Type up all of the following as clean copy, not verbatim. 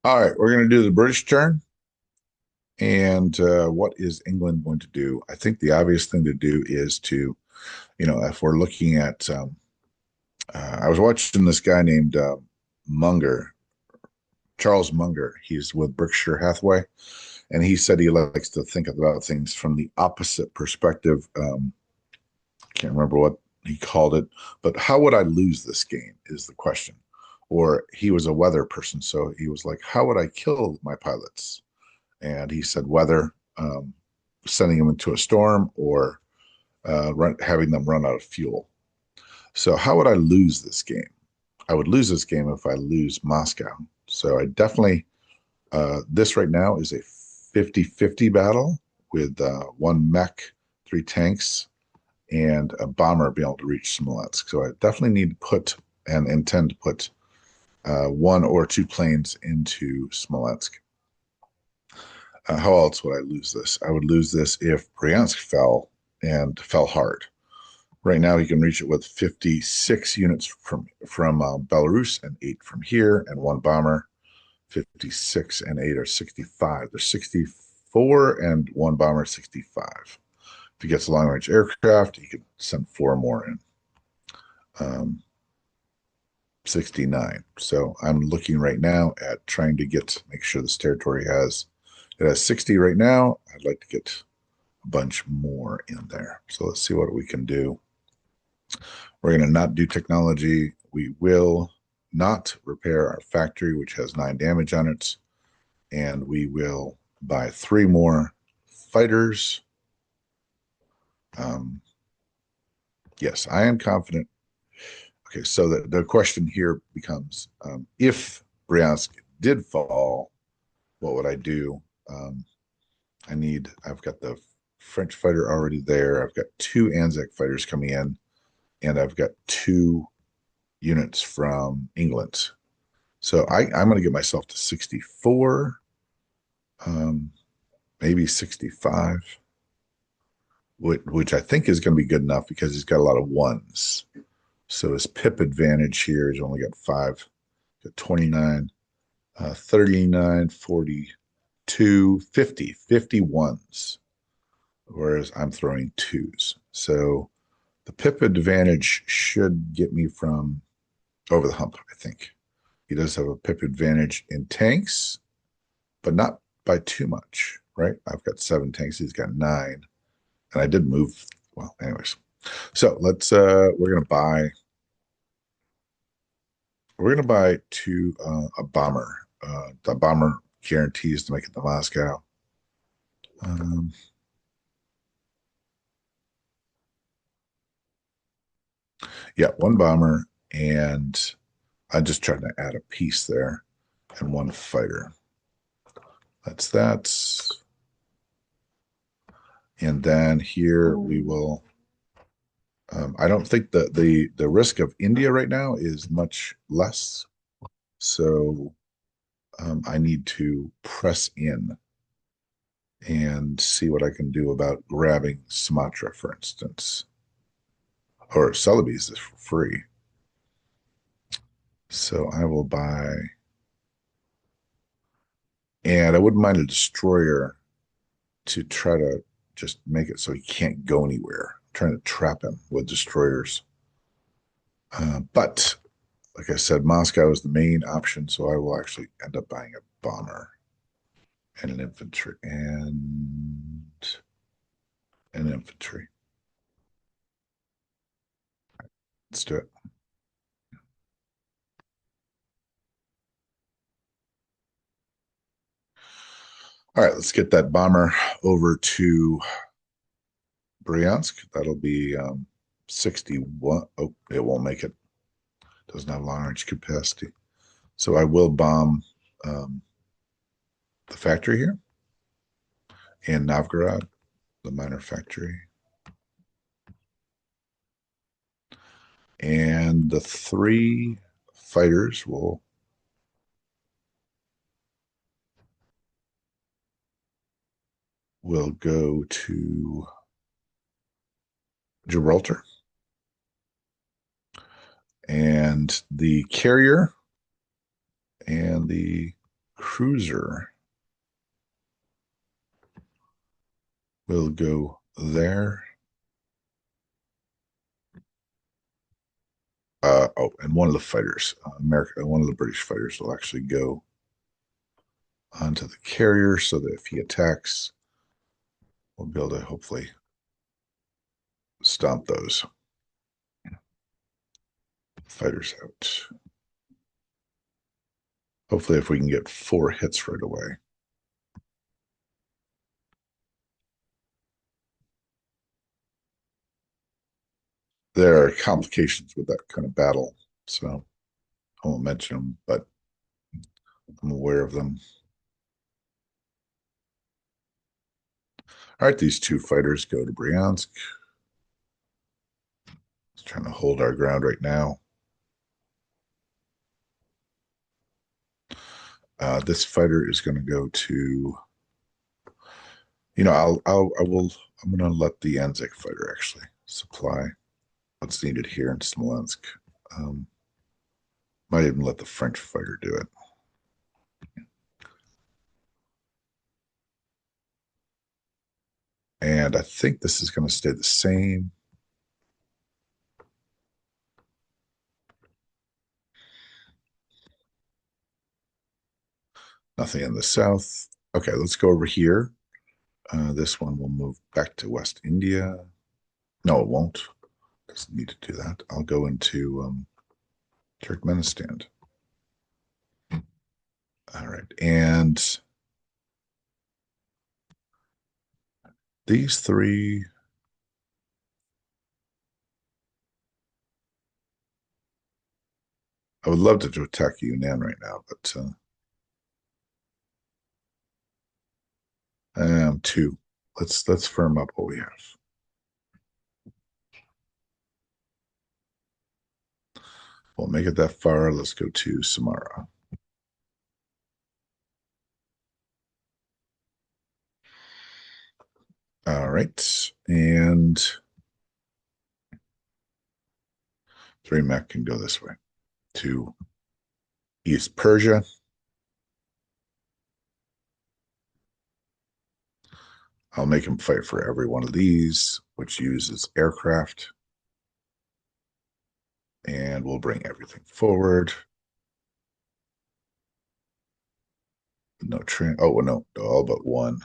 All right, we're going to do the British turn. And what is England going to do? I think the obvious thing to do is to, if we're looking at, I was watching this guy named Munger, Charles Munger. He's with Berkshire Hathaway, and he said he likes to think about things from the opposite perspective. Can't remember what he called it, but how would I lose this game is the question. Or he was a weather person, so he was like, how would I kill my pilots? And he said weather, sending them into a storm, or having them run out of fuel. So how would I lose this game? I would lose this game if I lose Moscow. So I definitely, this right now is a 50-50 battle with one mech, three tanks, and a bomber being able to reach Smolensk. So I definitely need to put and intend to put one or two planes into Smolensk. How else would I lose this? I would lose this if Bryansk fell and fell hard. Right now, he can reach it with 56 units from Belarus and 8 from here, and one bomber. 56 and 8 are 65. There's 64 and one bomber, 65. If he gets a long range aircraft, he can send 4 more in. 69. So I'm looking right now at trying to make sure this territory it has 60 right now. I'd like to get a bunch more in there. So let's see what we can do. We're going to not do technology. We will not repair our factory, which has 9 damage on it. And we will buy 3 more fighters. Yes, I am confident. Okay, so the question here becomes, if Bryansk did fall, what would I do? Um, I've got the French fighter already there. I've got 2 Anzac fighters coming in, and I've got 2 units from England. So I'm going to get myself to 64, um, maybe 65, which I think is going to be good enough because he's got a lot of ones. So his pip advantage here is only got 5, got 29, 39, 42, 50 ones, whereas I'm throwing 2s. So the pip advantage should get me from over the hump, I think. He does have a pip advantage in tanks, but not by too much, right? I've got 7 tanks, he's got 9. And I did move, well, anyways. So we're gonna buy 2 a bomber. The bomber guarantees to make it to Moscow. Um, yeah, 1 bomber, and I just tried to add a piece there, and 1 fighter. That's that. And then here we will. I don't think the risk of India right now is much less, so I need to press in and see what I can do about grabbing Sumatra, for instance, or Celebes is for free. So I will buy, and I wouldn't mind a destroyer to try to just make it so he can't go anywhere. I'm trying to trap him with destroyers. But like I said, Moscow is the main option, so I will actually end up buying a bomber and an infantry and an infantry. Let's do it. All right, let's get that bomber over to Bryansk. That'll be 61. Oh, it won't make it. Doesn't have long range capacity. So I will bomb um, the factory here in Novgorod, the minor factory. And the 3 fighters will go to Gibraltar. And the carrier and the cruiser will go there. Oh, and one of the fighters, one of the British fighters will actually go onto the carrier so that if he attacks, we'll be able to hopefully stomp those fighters out. Hopefully, if we can get 4 hits right away. There are complications with that kind of battle, so I won't mention them, but I'm aware of them. All right, these 2 fighters go to Bryansk. Just trying to hold our ground right now. This fighter is going to go to, I'm going to let the Anzac fighter actually supply what's needed here in Smolensk. Um, might even let the French fighter do it. And I think this is going to stay the same. Nothing in the south. Okay, let's go over here. This one will move back to West India. No, it won't. Doesn't need to do that. I'll go into Turkmenistan. All right, and these 3. I would love to attack Yunnan right now, but 2. Let's firm up what we have. We'll make it that far. Let's go to Samara. All right, and 3 mech can go this way to East Persia. I'll make him fight for every one of these, which uses aircraft. And we'll bring everything forward. No train. Oh, no, all but 1.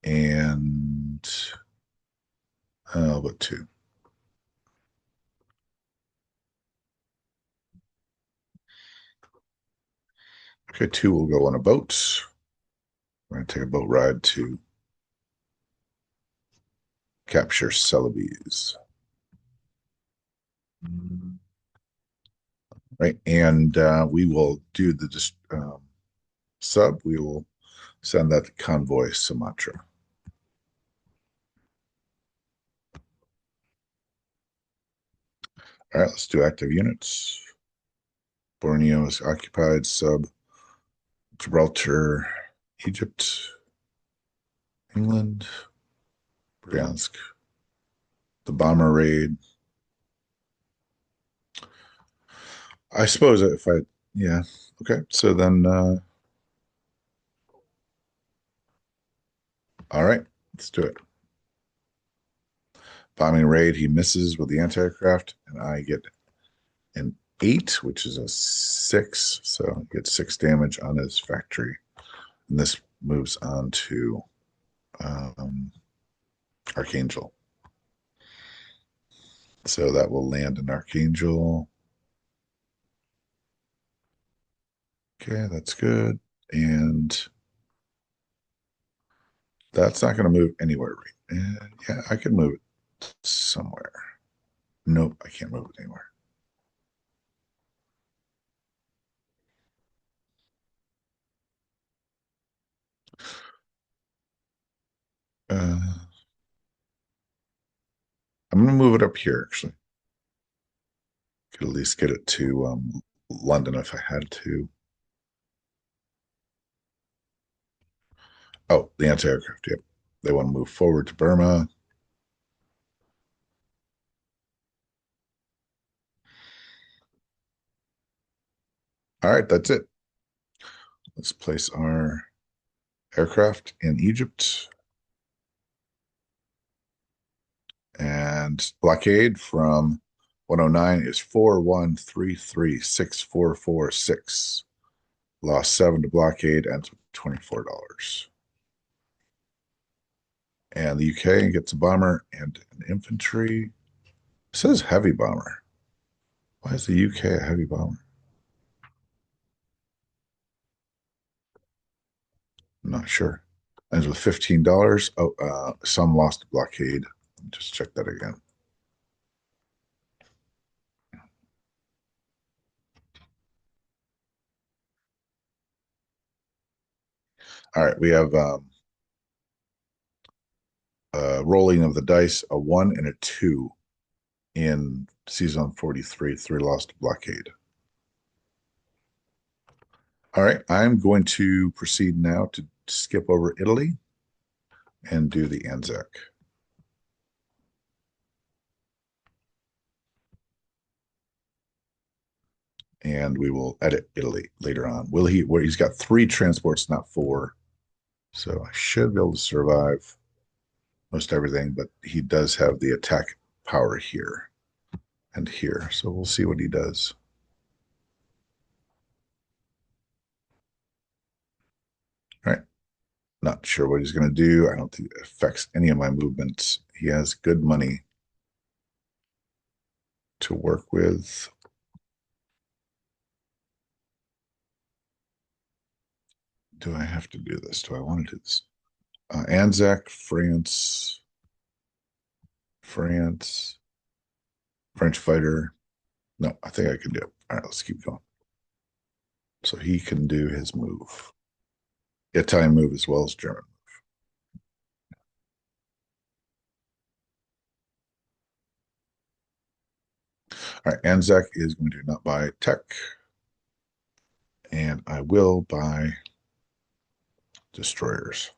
And all but 2. Okay, 2 will go on a boat. We're going to take a boat ride to capture Celebes. Right, and we will do the sub. We will send that to Convoy Sumatra. All right, let's do active units. Borneo is occupied. Sub Gibraltar, Egypt, England, Bryansk. The bomber raid. I suppose if I, yeah, okay. So then, all right, let's do it. Bombing raid, he misses with the anti-aircraft, and I get an 8, which is a 6. So he gets 6 damage on his factory. And this moves on to Archangel. So that will land in Archangel. Okay, that's good. And that's not going to move anywhere, right? And yeah, I can move it somewhere. Nope, I can't move it anywhere. Uh, I'm going to move it up here, actually. Could at least get it to London if I had to. Oh, the anti-aircraft, yep. They want to move forward to Burma. All right, that's it. Let's place our aircraft in Egypt. And blockade from 109 is 41336446. Lost 7 to blockade, ends with $24. And the UK gets a bomber and an infantry. It says heavy bomber. Why is the UK a heavy bomber? I'm not sure. Ends with $15. Oh, some lost to blockade. Just check that again. All right, we have rolling of the dice, a 1 and a 2 in season 43, 3 lost to blockade. All right, I'm going to proceed now to skip over Italy and do the Anzac. And we will edit Italy later on. Will he? Where he's got 3 transports, not 4, so I should be able to survive most everything. But he does have the attack power here and here, so we'll see what he does. All right, not sure what he's going to do. I don't think it affects any of my movements. He has good money to work with. Do I have to do this? Do I want to do this? Anzac, France, France, French fighter. No, I think I can do it. All right, let's keep going. So he can do his move. Italian move as well as German. All right, Anzac is going to not buy tech, and I will buy destroyers.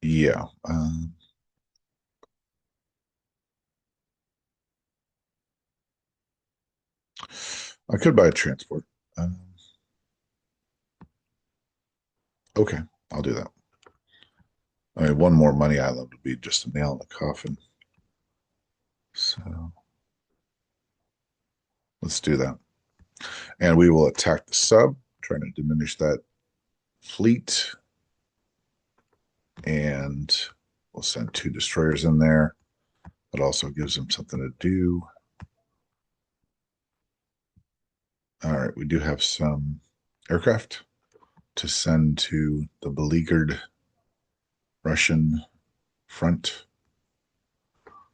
Yeah. I could buy a transport. Okay, I'll do that. I mean, one more money island would be just a nail in the coffin. So let's do that. And we will attack the sub, trying to diminish that fleet. And we'll send 2 destroyers in there. It also gives them something to do. All right, we do have some aircraft to send to the beleaguered Russian front.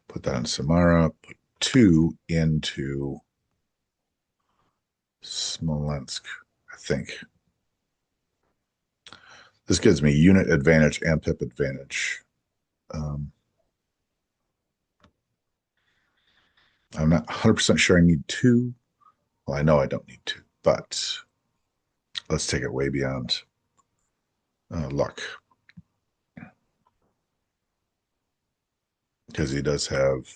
Put that in Samara. Put 2 into Smolensk, I think. This gives me unit advantage and pip advantage. I'm not 100% sure I need 2. Well, I know I don't need 2, but let's take it way beyond luck. Because he does have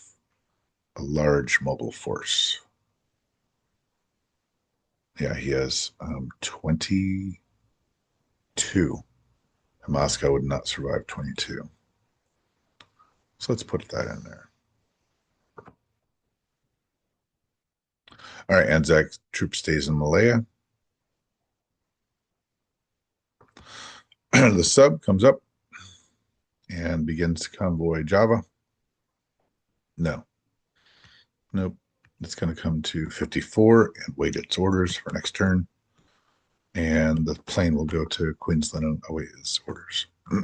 a large mobile force. Yeah, he has 22. Moscow would not survive 22. So let's put that in there. All right, Anzac troop stays in Malaya. The sub comes up and begins to convoy Java. No. Nope. It's going to come to 54 and wait its orders for next turn. And the plane will go to Queensland and await its orders. I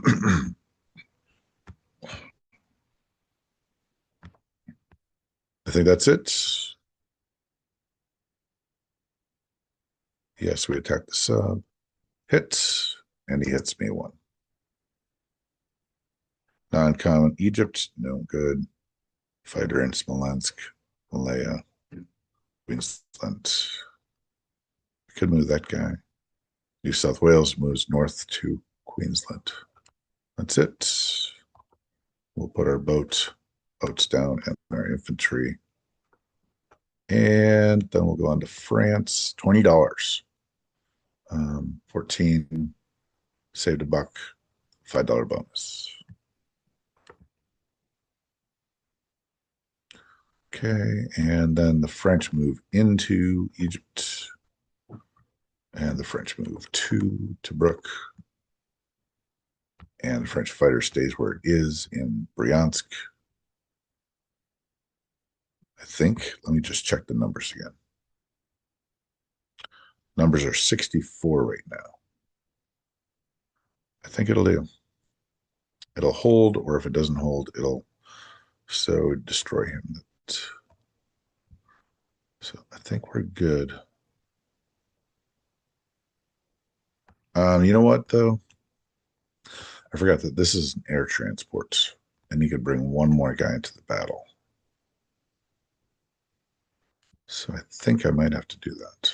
think that's it. Yes, we attack the sub. Hits, and he hits me 1. Non-common Egypt, no good. Fighter in Smolensk, Malaya, Queensland. I could move that guy. New South Wales moves north to Queensland. That's it. We'll put our boat boats down and our infantry. And then we'll go on to France, $20. 14, saved a buck, $5 bonus. Okay, and then the French move into Egypt. And the French move to Tobruk. And the French fighter stays where it is in Bryansk. I think. Let me just check the numbers again. Numbers are 64 right now. I think it'll do. It'll hold, or if it doesn't hold, it'll so destroy him. So I think we're good. You know what, though? I forgot that this is an air transport, and you could bring one more guy into the battle. So I think I might have to do that.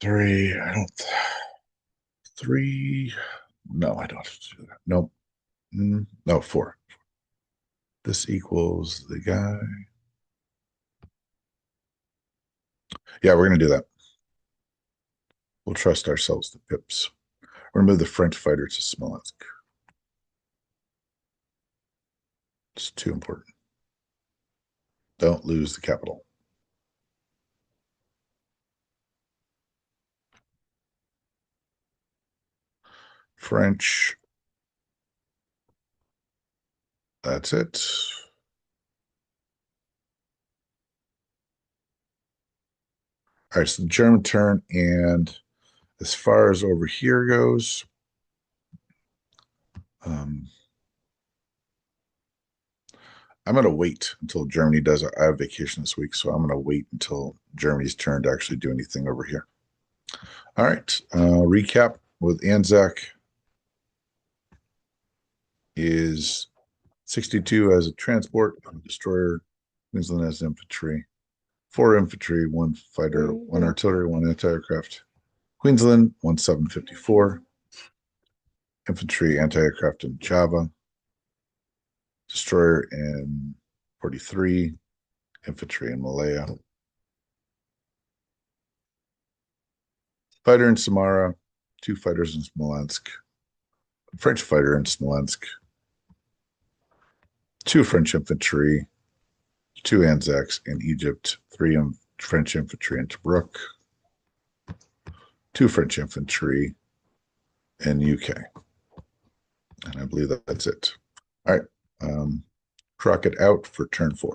Three, I don't. Three, no, I don't have to do that. Nope. No, four. This equals the guy. Yeah, we're going to do that. We'll trust ourselves to pips. We're going to move the French fighter to Smolensk. It's too important. Don't lose the capital. French. That's it. All right, so the German turn. And as far as over here goes, I'm going to wait until Germany does it. I have vacation this week, so I'm going to wait until Germany's turn to actually do anything over here. All right, recap with Anzac is 62 as a transport, a destroyer, Queensland as infantry, 4 infantry, 1 fighter, 1 artillery, 1 anti-aircraft. Queensland, 1754. Infantry, anti-aircraft in Java. Destroyer in 43. Infantry in Malaya. Fighter in Samara. 2 fighters in Smolensk. French fighter in Smolensk. 2 French infantry. 2 Anzacs in Egypt. 3 French infantry in Tobruk. 2 French infantry in UK. And I believe that's it. All right. Crockett out for turn 4.